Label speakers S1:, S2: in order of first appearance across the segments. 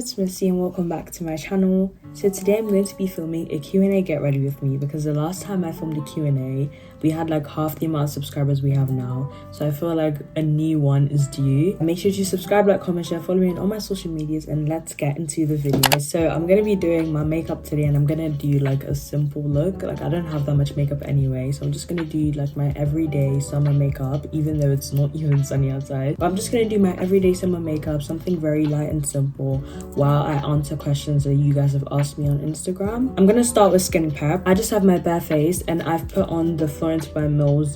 S1: it's Missy and welcome back to my channel. So today I'm going to be filming a Q&A get ready with me because the last time I filmed a Q&A we had like half the amount of subscribers we have now, so I feel like a new one is due. Make sure to subscribe, like, comment, share, follow me on all my social medias, and let's get into the video. So I'm gonna be doing my makeup today and I'm gonna do like a simple look. Like I don't have that much makeup anyway, so I'm just gonna do like my everyday summer makeup, even though it's not even sunny outside. But I'm just gonna do my everyday summer makeup, something very light and simple, while I answer questions that you guys have asked me on Instagram. I'm gonna start with skin prep. I just have my bare face and I've put on the Florence by Mills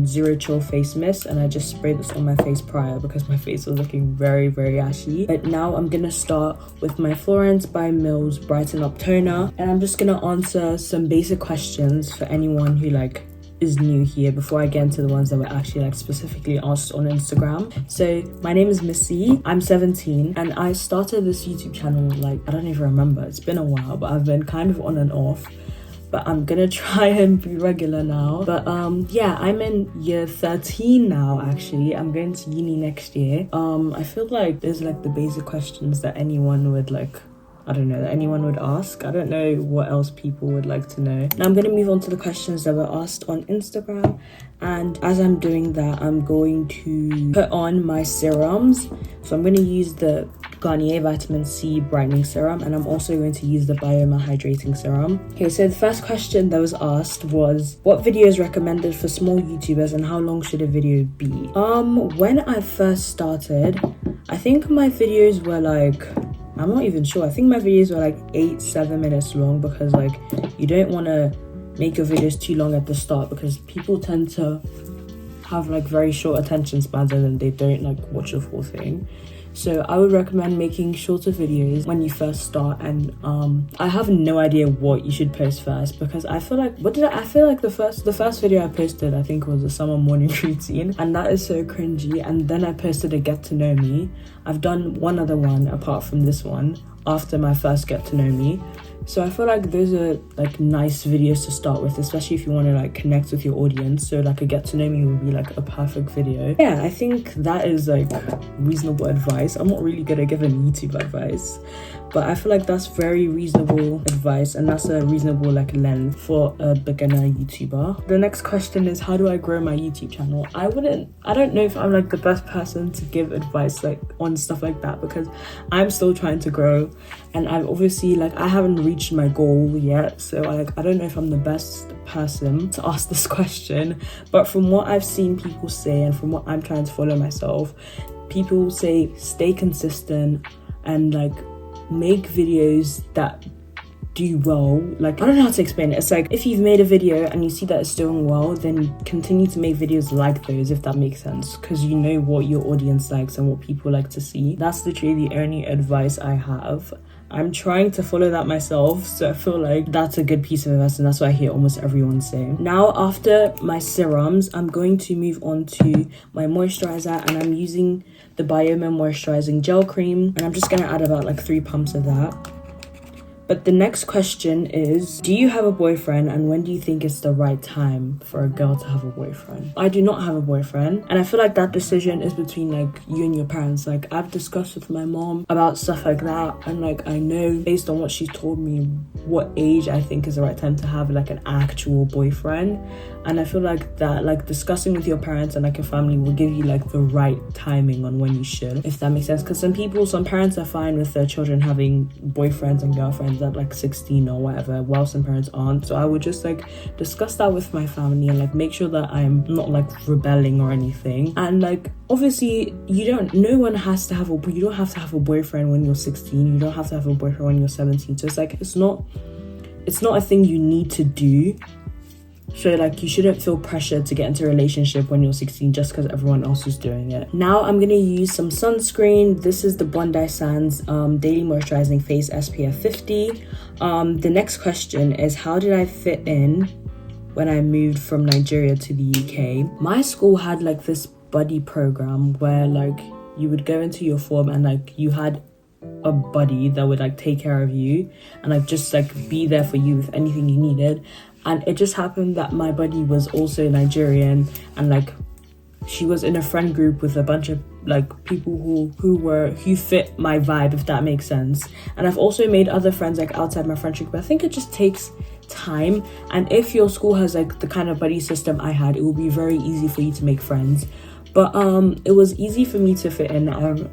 S1: Zero Chill face mist, and I just sprayed this on my face prior because my face was looking very ashy. But now I'm gonna start with my Florence by Mills Brighten Up toner, and I'm just gonna answer some basic questions for anyone who like is new here before I get into the ones that were actually like specifically asked on Instagram. So my name is Missy, I'm 17, and I started this YouTube channel like, I don't even remember, it's been a while, but I've been kind of on and off, but I'm gonna try and be regular now. But yeah, I'm in year 13 now. Actually, I'm going to uni next year. I feel like there's like the basic questions that anyone would like, I don't know, that anyone would ask. I don't know what else people would like to know. Now I'm going to move on to the questions that were asked on Instagram, and as I'm doing that, I'm going to put on my serums. So I'm going to use the Garnier Vitamin C Brightening Serum, and I'm also going to use the Bioma Hydrating Serum. Okay, so the first question that was asked was, what video is recommended for small YouTubers and how long should a video be? When I first started, I think my videos were like, I'm not even sure, I think my videos were like 8-7 minutes long, because like you don't want to make your videos too long at the start because people tend to have like very short attention spans and then they don't like watch the full thing. So I would recommend making shorter videos when you first start, and I have no idea what you should post first, because I feel like, I feel like the first video I posted I think was a summer morning routine, and that is so cringy. And then I posted a get to know me. I've done one other one apart from this one after my first get to know me. So I feel like those are like nice videos to start with, especially if you want to like connect with your audience. So like a get to know me would be like a perfect video. Yeah, I think that is like reasonable advice. I'm not really good at giving YouTube advice, but I feel like that's very reasonable advice, and that's a reasonable like length for a beginner YouTuber. The next question is, how do I grow my YouTube channel? I don't know if I'm like the best person to give advice like on stuff like that, because I'm still trying to grow, and I've obviously like, I haven't reached my goal yet, so I don't know if I'm the best person to ask this question. But from what I've seen people say and from what I'm trying to follow myself, people say stay consistent and like make videos that do well. Like, I don't know how to explain it. It's like, if you've made a video and you see that it's doing well, then continue to make videos like those, if that makes sense, because you know what your audience likes and what people like to see. That's literally the only advice I have. I'm trying to follow that myself, so I feel like that's a good piece of advice, and that's what I hear almost everyone say. Now, after my serums, I'm going to move on to my moisturizer, and I'm using the Bioma Moisturizing Gel Cream, and I'm just gonna add about like 3 pumps of that. But the next question is, do you have a boyfriend, and when do you think it's the right time for a girl to have a boyfriend? I do not have a boyfriend, and I feel like that decision is between like you and your parents. Like, I've discussed with my mom about stuff like that, and like I know based on what she's told me what age I think is the right time to have like an actual boyfriend. And I feel like that, like discussing with your parents and like your family will give you like the right timing on when you should, if that makes sense. Because some parents are fine with their children having boyfriends and girlfriends at like 16 or whatever, while some parents aren't. So I would just like discuss that with my family and like make sure that I'm not like rebelling or anything. And like obviously you don't have to have a boyfriend when you're 16. You don't have to have a boyfriend when you're 17. So it's like, it's not a thing you need to do. So like you shouldn't feel pressured to get into a relationship when you're 16 just because everyone else is doing it. Now I'm gonna use some sunscreen. This is the Bondi Sands Daily Moisturizing Face SPF 50. The next question is, how did I fit in when I moved from Nigeria to the UK? My school had like this buddy program where like you would go into your form and like you had a buddy that would like take care of you and like just like be there for you with anything you needed. And it just happened that my buddy was also Nigerian, and like she was in a friend group with a bunch of like people who fit my vibe, if that makes sense. And I've also made other friends like outside my friendship, but I think it just takes time. And if your school has like the kind of buddy system I had, it will be very easy for you to make friends. But it was easy for me to fit in.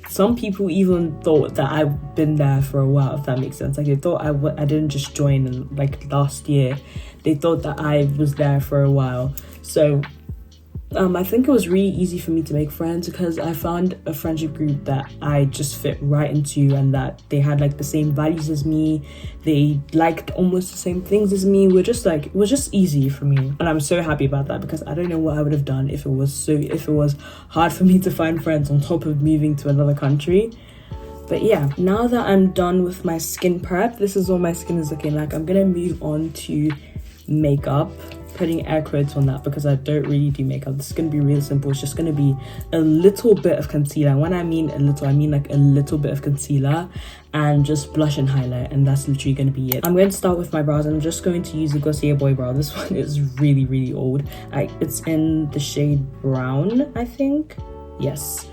S1: Some people even thought that I've been there for a while, if that makes sense. Like they thought I didn't just join in like last year. They thought that I was there for a while. So I think it was really easy for me to make friends because I found a friendship group that I just fit right into, and that they had like the same values as me. They liked almost the same things as me. It was just easy for me, and I'm so happy about that because I don't know what I would have done if it was hard for me to find friends on top of moving to another country. But yeah, now that I'm done with my skin prep, this is what my skin is looking like. I'm gonna move on to makeup, putting air quotes on that because I don't really do makeup. This is going to be real simple. It's just going to be a little bit of concealer. When I mean a little, I mean like a little bit of concealer and just blush and highlight, and that's literally going to be it. I'm going to start with my brows. I'm just going to use the Glossier Boy Brow. This one is really, really old. It's in the shade brown, I think. Yes.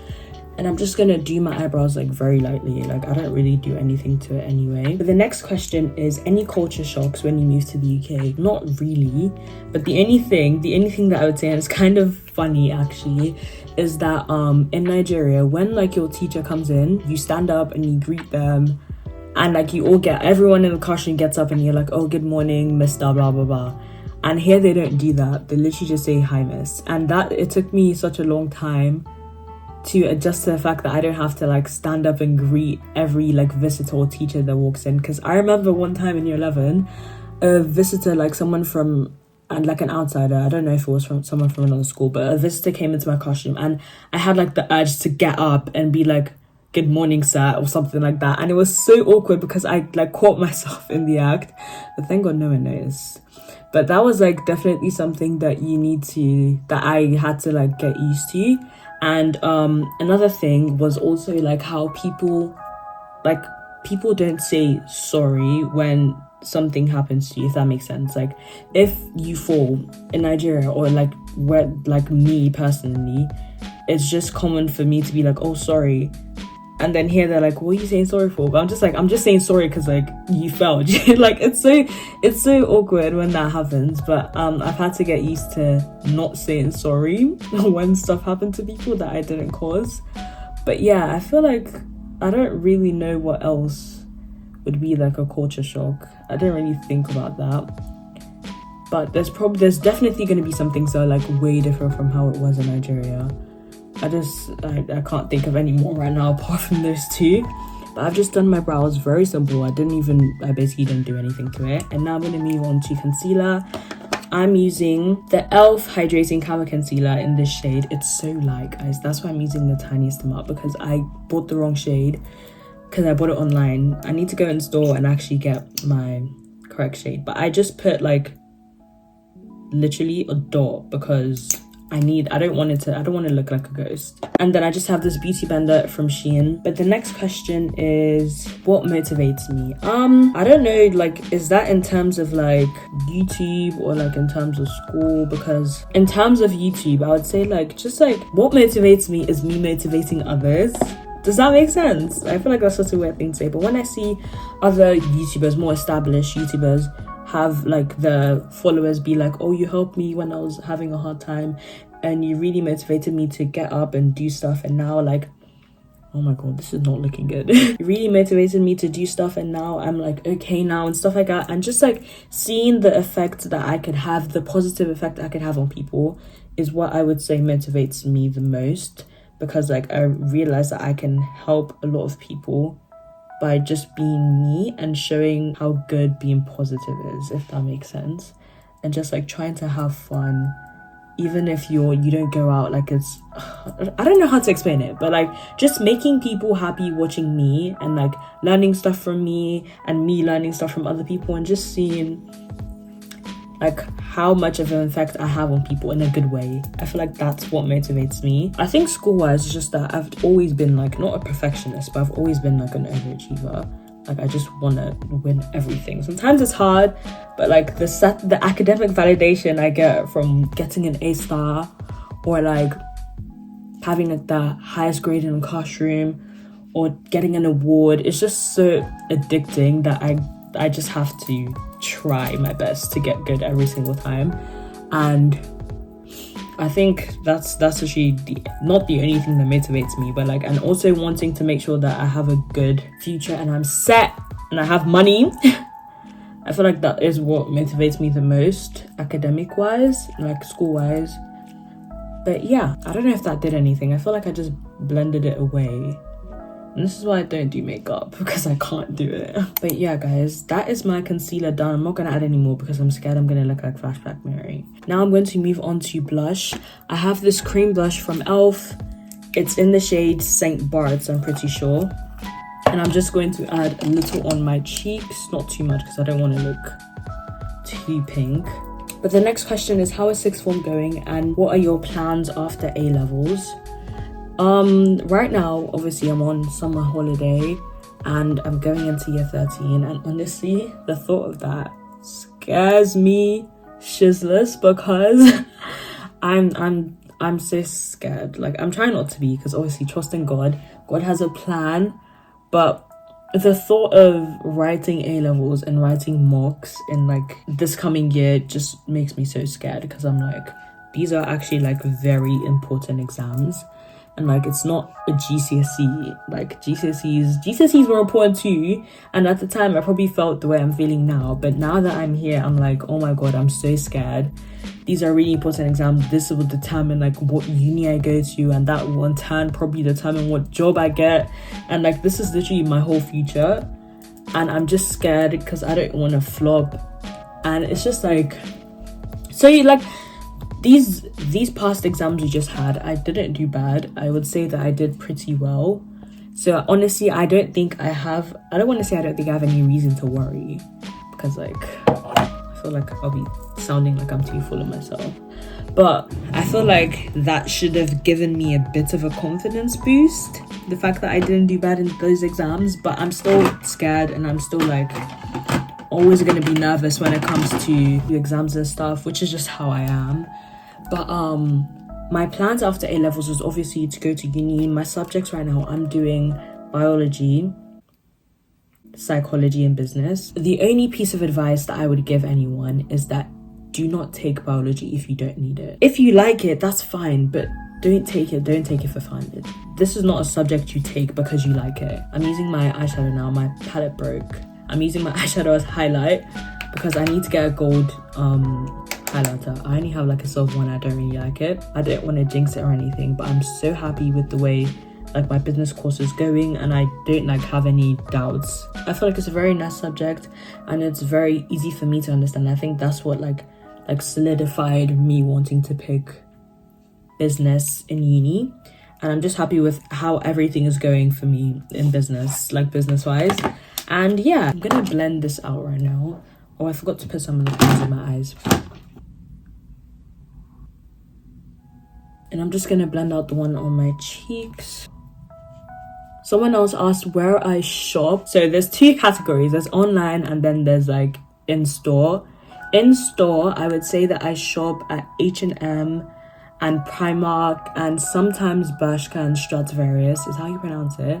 S1: And I'm just gonna do my eyebrows like very lightly. Like I don't really do anything to it anyway. But the next question is, any culture shocks when you move to the UK? Not really, but the only thing that I would say, and it's kind of funny actually, is that in Nigeria, when like your teacher comes in, you stand up and you greet them, and like everyone in the classroom gets up and you're like, oh, good morning, Mr. blah blah blah. And here they don't do that. They literally just say hi, miss. And that it took me such a long time to adjust to the fact that I don't have to like stand up and greet every like visitor or teacher that walks in. Because I remember one time in year 11, a visitor, like someone from, and like an outsider, I don't know if it was from someone from another school, but a visitor came into my classroom and I had like the urge to get up and be like, good morning, sir, or something like that. And it was so awkward because I like caught myself in the act, but thank God no one noticed. But that was like definitely something that that I had to like get used to. And another thing was also like how people don't say sorry when something happens to you, if that makes sense. Like if you fall in Nigeria, or like where like me personally, it's just common for me to be like, oh, sorry. And then here they're like, what are you saying sorry for? But I'm just saying sorry because like you fell. Like it's so awkward when that happens. But I've had to get used to not saying sorry when stuff happened to people that I didn't cause. But yeah, I feel like I don't really know what else would be like a culture shock. I don't really think about that. But there's definitely going to be something so like way different from how it was in Nigeria. I can't think of any more right now apart from those two. But I've just done my brows, very simple. I basically didn't do anything to it. And now I'm going to move on to concealer. I'm using the e.l.f. Hydrating Camera Concealer in this shade. It's so light, guys. That's why I'm using the tiniest amount, because I bought the wrong shade because I bought it online. I need to go in store and actually get my correct shade. But I just put like literally a dot because I don't want to look like a ghost. And then I just have this beauty blender from Shein. But the next question is, what motivates me? I don't know, like, is that in terms of like YouTube or like in terms of school? Because in terms of YouTube, I would say like, just like what motivates me is me motivating others. Does that make sense? I feel like that's such a weird thing to say, but when I see other YouTubers, more established YouTubers, have like the followers be like, oh, you helped me when I was having a hard time and you really motivated me to get up and do stuff, and now like, oh my god, this is not looking good. You really motivated me to do stuff and now I'm like okay now and stuff like that. And just like seeing the effect that I could have, the positive effect I could have on people, is what I would say motivates me the most, because like I realize that I can help a lot of people by just being me and showing how good being positive is, if that makes sense. And just like trying to have fun, even if you don't go out like it's, I don't know how to explain it, but like just making people happy watching me and like learning stuff from me and me learning stuff from other people, and just seeing like how much of an effect I have on people in a good way. I feel like that's what motivates me. I think school-wise, it's just that I've always been like, not a perfectionist, but I've always been like an overachiever. Like I just want to win everything. Sometimes it's hard, but like the academic validation I get from getting an A star or like having like the highest grade in the classroom or getting an award. It's just so addicting that I just have to try my best to get good every single time. And I think that's actually not the only thing that motivates me, but like, and also wanting to make sure that I have a good future and I'm set and I have money. I feel like that is what motivates me the most, academic wise, like school wise. But yeah, I don't know if that did anything. I feel like I just blended it away. And this is why I don't do makeup, because I can't do it. But yeah, guys, that is my concealer done. I'm not going to add any more because I'm scared I'm going to look like Flashback Mary. Now I'm going to move on to blush. I have this cream blush from e.l.f. It's in the shade St. Bart's, I'm pretty sure. And I'm just going to add a little on my cheeks. Not too much because I don't want to look too pink. But the next question is, how is sixth form going and what are your plans after A-levels? Right now, obviously, I'm on summer holiday and I'm going into year 13, and honestly, the thought of that scares me shizzless because I'm so scared. Like, I'm trying not to be, because obviously trust in God has a plan, but the thought of writing A-levels and writing mocks in like this coming year just makes me so scared, because I'm like, these are actually like very important exams. And like, it's not a GCSE. Like, GCSEs were important too. And at the time, I probably felt the way I'm feeling now. But now that I'm here, I'm like, oh my God, I'm so scared. These are really important exams. This will determine like what uni I go to. And that will in turn probably determine what job I get. And like, this is literally my whole future. And I'm just scared because I don't want to flop. And it's just like, so you like... These past exams we just had, I didn't do bad. I would say that I did pretty well. So honestly, I don't think I have any reason to worry, because like, I feel like I'll be sounding like I'm too full of myself. But I feel like that should have given me a bit of a confidence boost, the fact that I didn't do bad in those exams. But I'm still scared, and I'm still like always going to be nervous when it comes to the exams and stuff, which is just how I am. But my plans after A-levels was obviously to go to uni. My subjects right now, I'm doing biology, psychology, and business. The only piece of advice that I would give anyone is that do not take biology if you don't need it. If you like it, that's fine, but don't take it for fun. This is not a subject you take because you like it. I'm using my eyeshadow now. My palette broke. I'm using my eyeshadow as highlight because I need to get a gold highlighter. I only have like a silver one. I don't really like it. I don't want to jinx it or anything, but I'm so happy with the way like my business course is going, and I don't like have any doubts. I feel like it's a very nice subject and it's very easy for me to understand. I think that's what like solidified me wanting to pick business in uni, and I'm just happy with how everything is going for me in business, like business wise. And yeah, I'm gonna blend this out right now. Oh, I forgot to put some of the pens in my eyes. And I'm just gonna blend out the one on my cheeks. Someone else asked where I shop. So there's two categories. There's online and then there's like in-store. In-store, I would say that I shop at H&M and Primark and sometimes Bershka and Stradivarius is how you pronounce it.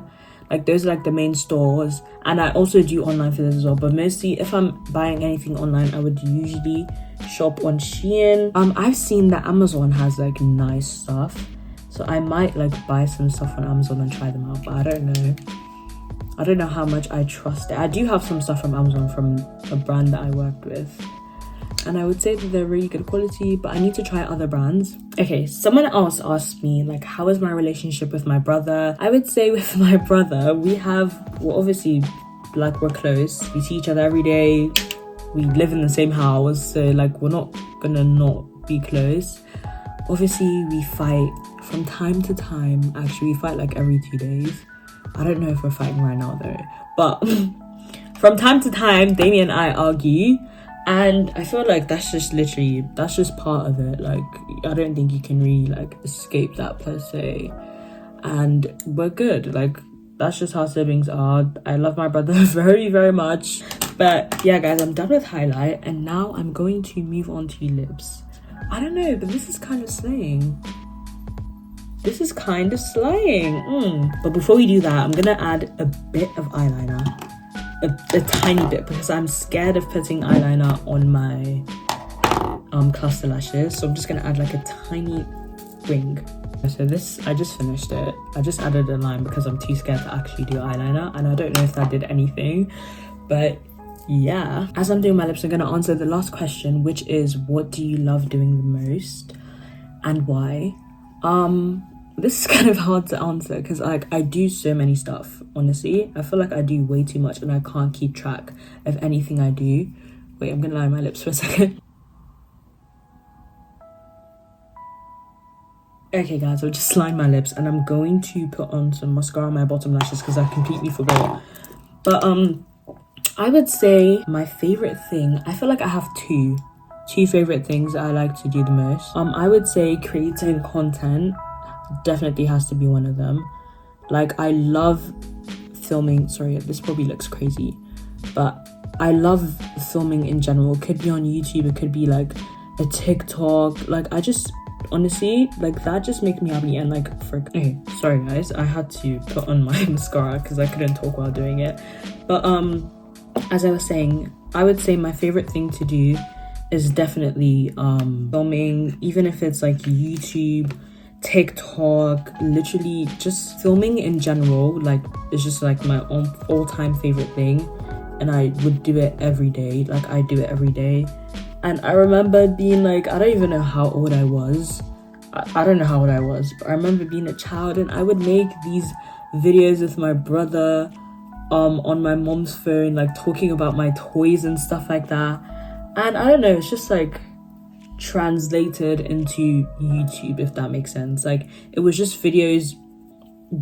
S1: Like, those are like the main stores. And I also do online for this as well. But mostly, if I'm buying anything online, I would usually shop on Shein. I've seen that Amazon has like nice stuff. So I might like buy some stuff on Amazon and try them out. But I don't know. I don't know how much I trust it. I do have some stuff from Amazon from a brand that I worked with. And I would say that they're really good quality, but I need to try other brands. Okay, someone else asked me, like, how is my relationship with my brother? I would say with my brother, we're obviously, like, we're close. We see each other every day. We live in the same house, so, like, we're not gonna not be close. Obviously, we fight from time to time. Actually, we fight, like, every 2 days. I don't know if we're fighting right now, though. But from time to time, Damien and I argue. And I feel like that's just part of it. Like, I don't think you can really like escape that per se. And we're good. Like, that's just how siblings are. I love my brother very, very much. But yeah, guys, I'm done with highlight. And now I'm going to move on to lips. I don't know, but this is kind of slaying. this is kind of slaying. But before we do that, I'm gonna add a bit of eyeliner, a tiny bit, because I'm scared of putting eyeliner on my cluster lashes. So I'm just gonna add like a tiny ring. So this, I just finished it. I just added a line because I'm too scared to actually do eyeliner, and I don't know if that did anything, but yeah. As I'm doing my lips, I'm gonna answer the last question, which is, what do you love doing the most and why? This is kind of hard to answer because like I do so many stuff. Honestly, I feel like I do way too much and I can't keep track of anything I do. Wait, I'm gonna line my lips for a second. Okay guys, I'll just line my lips and I'm going to put on some mascara on my bottom lashes because I completely forgot. But I would say my favorite thing, I feel like I have two favorite things that I like to do the most. I would say creating content definitely has to be one of them. Like I love filming. Sorry, this probably looks crazy, but I love filming in general. It could be on YouTube, it could be like a TikTok. Like I just honestly, like that just makes me happy. And like okay, sorry guys, I had to put on my mascara because I couldn't talk while doing it. But as I was saying, I would say my favorite thing to do is definitely filming, even if it's like YouTube, TikTok, literally just filming in general. Like it's just like my all-time favorite thing, and I would do it every day. Like I do it every day. And I remember being like, I don't even know how old I was. I don't know how old I was, but I remember being a child and I would make these videos with my brother on my mom's phone, like talking about my toys and stuff like that. And I don't know, it's just like translated into YouTube, if that makes sense. Like it was just videos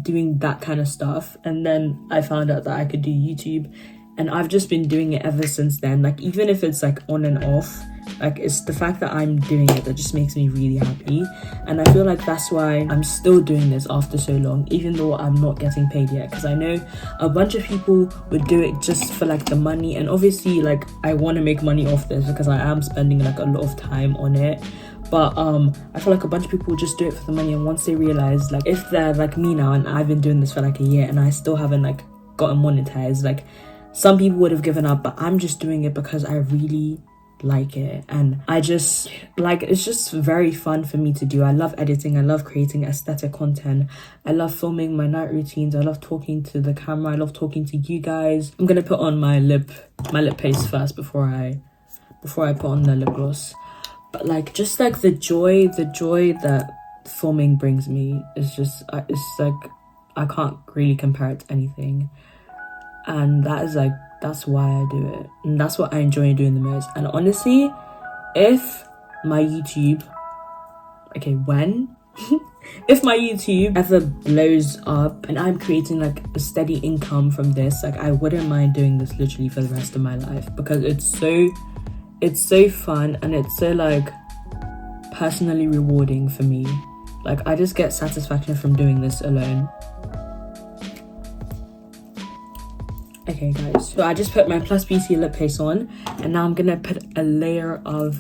S1: doing that kind of stuff, and then I found out that I could do YouTube, and I've just been doing it ever since then. Like even if it's like on and off, like it's the fact that I'm doing it that just makes me really happy. And I feel like that's why I'm still doing this after so long, even though I'm not getting paid yet, because I know a bunch of people would do it just for like the money. And obviously like I want to make money off this because I am spending like a lot of time on it. But I feel like a bunch of people just do it for the money, and once they realize, like if they're like me now and I've been doing this for like a year and I still haven't like gotten monetized, like some people would have given up, but I'm just doing it because I really like it. And I just like, it's just very fun for me to do. I love editing, I love creating aesthetic content, I love filming my night routines, I love talking to the camera, I love talking to you guys. I'm gonna put on my lip paste first before I put on the lip gloss. But like just like the joy that filming brings me is just it's like I can't really compare it to anything. And that's why I do it, and that's what I enjoy doing the most. And honestly, if my YouTube if my YouTube ever blows up and I'm creating like a steady income from this, like I wouldn't mind doing this literally for the rest of my life, because it's so fun and it's so like personally rewarding for me. Like I just get satisfaction from doing this alone. Okay guys, so I just put my Plus Beauty lip paste on, and now I'm gonna put a layer of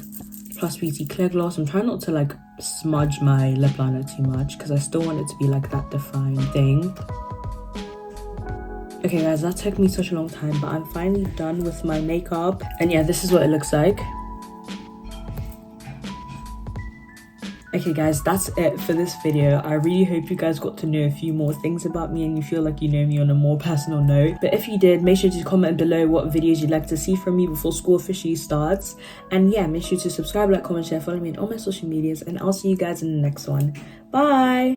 S1: Plus Beauty clear gloss. I'm trying not to like smudge my lip liner too much because I still want it to be like that defined thing. Okay guys, that took me such a long time, but I'm finally done with my makeup, and yeah, this is what it looks like. Okay guys, that's it for this video. I really hope you guys got to know a few more things about me and you feel like you know me on a more personal note. But if you did, make sure to comment below what videos you'd like to see from me before school officially starts. And yeah, make sure to subscribe, like, comment, share, follow me on all my social medias, and I'll see you guys in the next one. Bye!